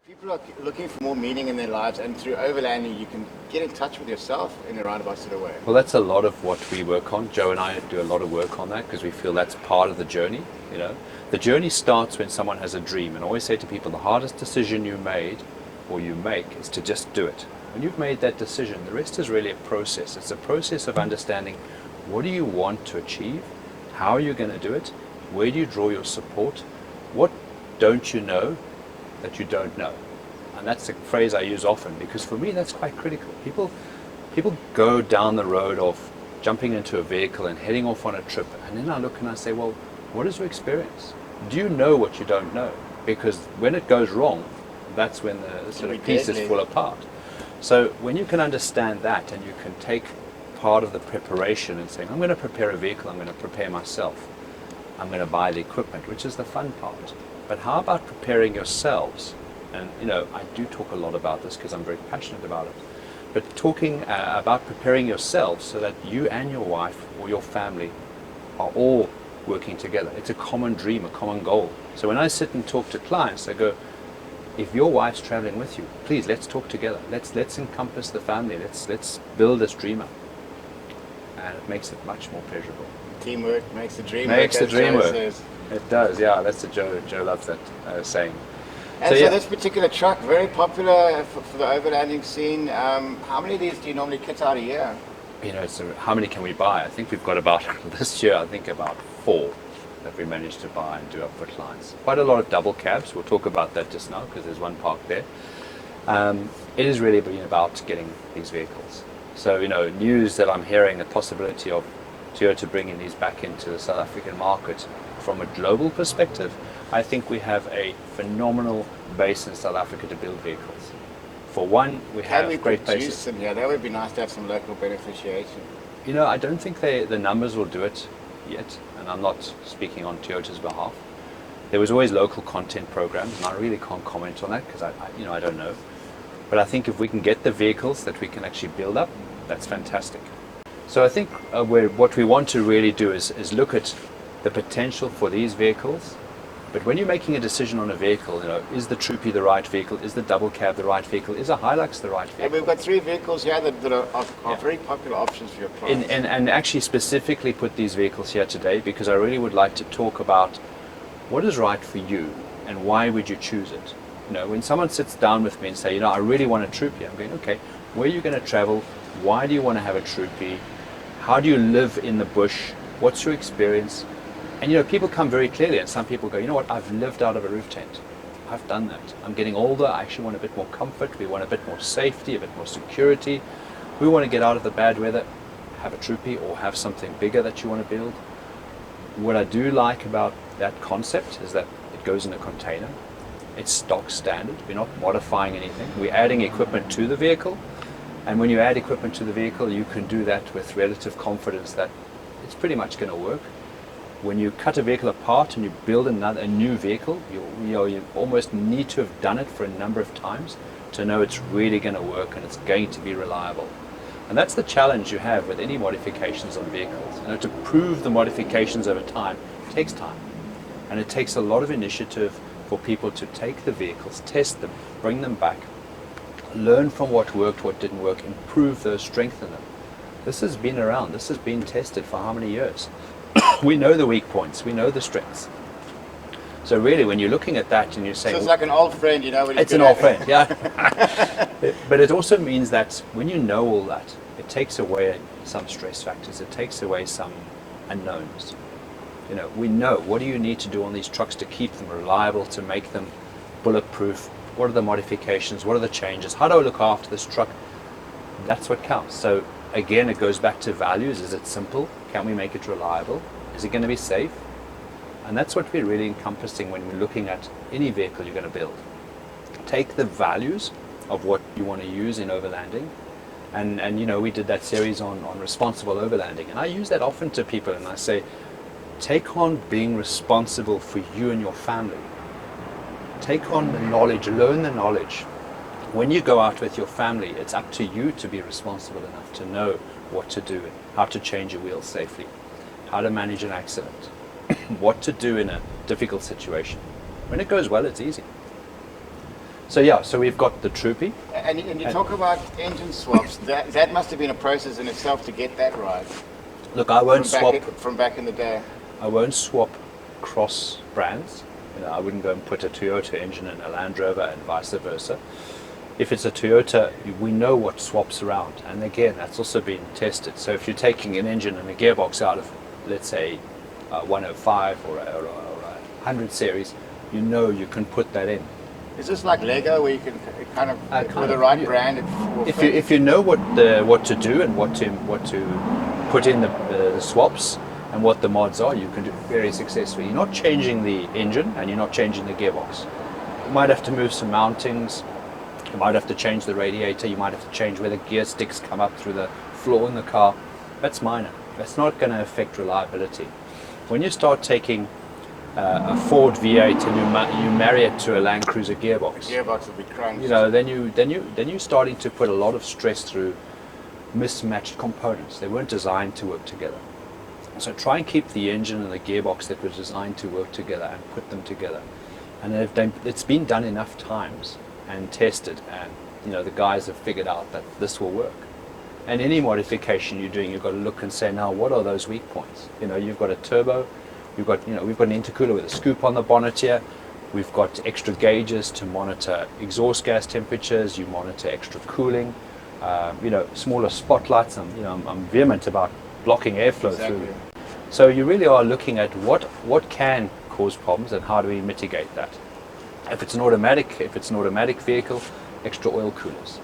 People are looking for more meaning in their lives, and through overlanding, you can get in touch with yourself in a roundabout sort of way. Well, that's a lot of what we work on. Joe and I do a lot of work on that because we feel that's part of the journey. You know, the journey starts when someone has a dream, and I always say to people, the hardest decision you made or you make is to just do it. When you've made that decision, the rest is really a process. It's a process of understanding what do you want to achieve, how are you going to do it, where do you draw your support, what don't you know that you don't know. And that's a phrase I use often because for me that's quite critical. People go down the road of jumping into a vehicle and heading off on a trip, and then I look and I say, well, what is your experience? Do you know what you don't know? Because when it goes wrong, that's when the sort of pieces fall apart. So when you can understand that and you can take part of the preparation and saying, I'm going to prepare a vehicle, I'm going to prepare myself, I'm going to buy the equipment, which is the fun part. But how about preparing yourselves? And you know, I do talk a lot about this because I'm very passionate about it. But talking about preparing yourselves so that you and your wife or your family are all working together. It's a common dream, a common goal. So when I sit and talk to clients, I go, if your wife's traveling with you, please let's talk together. Let's encompass the family. Let's build this dream up. And it makes it much more pleasurable. Teamwork makes the dream work. Makes the dream work. It does, yeah. That's a Joe loves that saying. And so this particular truck, very popular for the overlanding scene. How many of these do you normally kit out a year? You know, so how many can we buy? I think we've got about, this year, I think about 4 that we managed to buy and do up for clients. Quite a lot of double cabs. We'll talk about that just now because there's one parked there. It is really been about getting these vehicles. So, you know, news that I'm hearing, the possibility of Toyota bringing these back into the South African market from a global perspective, I think we have a phenomenal base in South Africa to build vehicles. For one, we have great bases. Them here? That would be nice to have some local beneficiation. You know, I don't think the numbers will do it yet, and I'm not speaking on Toyota's behalf. There was always local content programs, and I really can't comment on that because I don't know. But I think if we can get the vehicles that we can actually build up, that's fantastic. So I think what we want to really do is look at the potential for these vehicles. But when you're making a decision on a vehicle, you know, is the Troopy the right vehicle? Is the double cab the right vehicle? Is a Hilux the right vehicle? And we've got 3 vehicles here that are very popular options for your clients. And actually specifically put these vehicles here today because I really would like to talk about what is right for you and why would you choose it. You know, when someone sits down with me and say, you know, I really want a Troopy, I'm going, okay, where are you going to travel? Why do you want to have a Troopy? How do you live in the bush? What's your experience? And you know, people come very clearly, and some people go, you know what, I've lived out of a roof tent. I've done that. I'm getting older, I actually want a bit more comfort, we want a bit more safety, a bit more security. We want to get out of the bad weather, have a Troopy or have something bigger that you want to build. What I do like about that concept is that it goes in a container. It's stock standard, we're not modifying anything. We're adding equipment to the vehicle, and when you add equipment to the vehicle, you can do that with relative confidence that it's pretty much going to work. When you cut a vehicle apart and you build a new vehicle, you almost need to have done it for a number of times to know it's really going to work and it's going to be reliable. And that's the challenge you have with any modifications on vehicles. You know, to prove the modifications over time takes time. And it takes a lot of initiative for people to take the vehicles, test them, bring them back, learn from what worked, what didn't work, improve those, strengthen them. This has been around, this has been tested for how many years? We know the weak points, we know the strengths. So really when you're looking at that and you're saying... So it's like an old friend, you know? It's an old friend, yeah. But it also means that when you know all that, it takes away some stress factors, it takes away some unknowns. You know, we know what do you need to do on these trucks to keep them reliable, to make them bulletproof, what are the modifications, what are the changes, how do I look after this truck? That's what counts. So again, it goes back to values. Is it simple? Can we make it reliable? Is it going to be safe? And that's what we're really encompassing when we're looking at any vehicle you're going to build. Take the values of what you want to use in overlanding. And you know, we did that series on responsible overlanding. And I use that often to people and I say, take on being responsible for you and your family. Take on the knowledge, learn the knowledge. When you go out with your family, it's up to you to be responsible enough to know what to do, how to change a wheel safely, how to manage an accident, what to do in a difficult situation. When it goes well, it's easy. So yeah, so we've got the Troopy. And you talk about engine swaps. That must have been a process in itself to get that right. Look, I won't swap. From back in the day. I won't swap cross brands. You know, I wouldn't go and put a Toyota engine in a Land Rover and vice versa. If it's a Toyota, we know what swaps around, and again, that's also been tested. So if you're taking an engine and a gearbox out of, let's say, 105 or a 100 series, you know you can put that in. Is this like Lego, where you can kind of with the right brand? If you know what to do and what to put in the swaps and what the mods are, you can do it very successfully. You're not changing the engine and you're not changing the gearbox. You might have to move some mountings. You might have to change the radiator. You might have to change where the gear sticks come up through the floor in the car. That's minor. That's not going to affect reliability. When you start taking a Ford V8 and you marry it to a Land Cruiser gearbox, the gearbox will be crunched. You know, then you're starting to put a lot of stress through mismatched components. They weren't designed to work together. So try and keep the engine and the gearbox that were designed to work together and put them together. And it's been done enough times and tested, and you know the guys have figured out that this will work. And any modification you're doing, you've got to look and say, now what are those weak points? You know, you've got a turbo, we've got an intercooler with a scoop on the bonnet here. We've got extra gauges to monitor exhaust gas temperatures. You monitor extra cooling. Smaller spotlights. I'm vehement about blocking airflow through. So you really are looking at what can cause problems and how do we mitigate that. If it's an automatic vehicle, extra oil coolers.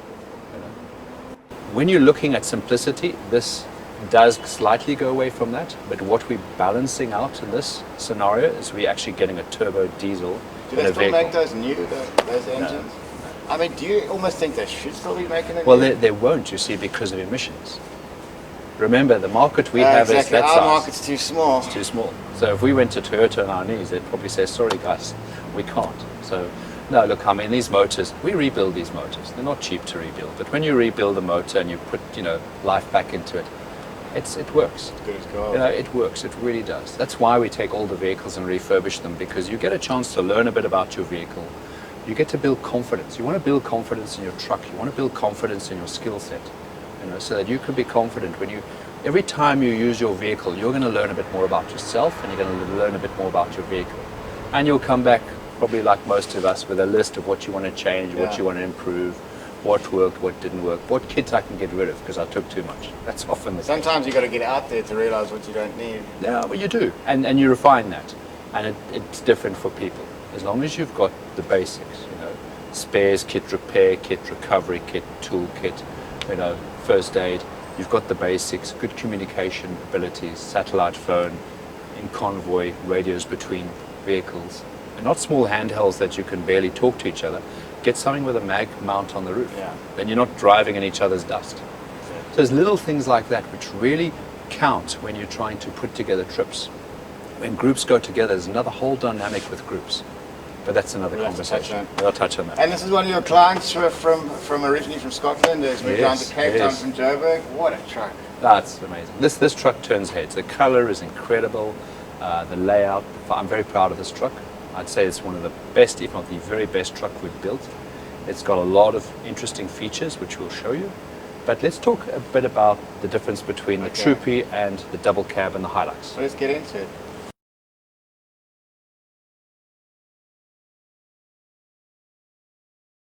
You know. When you're looking at simplicity, this does slightly go away from that, but what we're balancing out in this scenario is we're actually getting a turbo diesel in a vehicle. Do they still make those those engines? No. I mean, do you almost think they should still be making them? Well, they won't, you see, because of emissions. Remember, the market we have is that size. Our market's too small. It's too small. So if we went to Toyota on our knees, they'd probably say, sorry guys, we can't. So, no, look, I mean, these motors, we rebuild these motors. They're not cheap to rebuild, but when you rebuild a motor and you put, life back into it, it works. It's good as gold. It works. It really does. That's why we take all the vehicles and refurbish them, because you get a chance to learn a bit about your vehicle. You get to build confidence. You want to build confidence in your truck. You want to build confidence in your skill set, so that you can be confident every time you use your vehicle, you're going to learn a bit more about yourself and you're going to learn a bit more about your vehicle. And you'll come back, probably like most of us, with a list of what you want to change, what you want to improve, what worked, what didn't work, what kits I can get rid of because I took too much. That's often the case. Sometimes you've got to get out there to realize what you don't need. Yeah, well, you do. And you refine that. And it's different for people. As long as you've got the basics, spares kit, repair kit, recovery kit, tool kit, first aid. You've got the basics, good communication abilities, satellite phone, in convoy, radios between vehicles, and not small handhelds that you can barely talk to each other. Get something with a mag mount on the roof. Yeah. Then you're not driving in each other's dust. So there's little things like that which really count when you're trying to put together trips. When groups go together, there's another whole dynamic with groups. But that's another conversation. We'll touch on that. And this is one of your clients from originally from Scotland. He's moved down to Cape Town from Joburg. What a truck! That's amazing. This truck turns heads. The color is incredible. The layout. I'm very proud of this truck. I'd say it's one of the best, if not the very best truck we've built. It's got a lot of interesting features, which we'll show you. But let's talk a bit about the difference between the Troopy and the double cab and the Hilux. Let's get into it.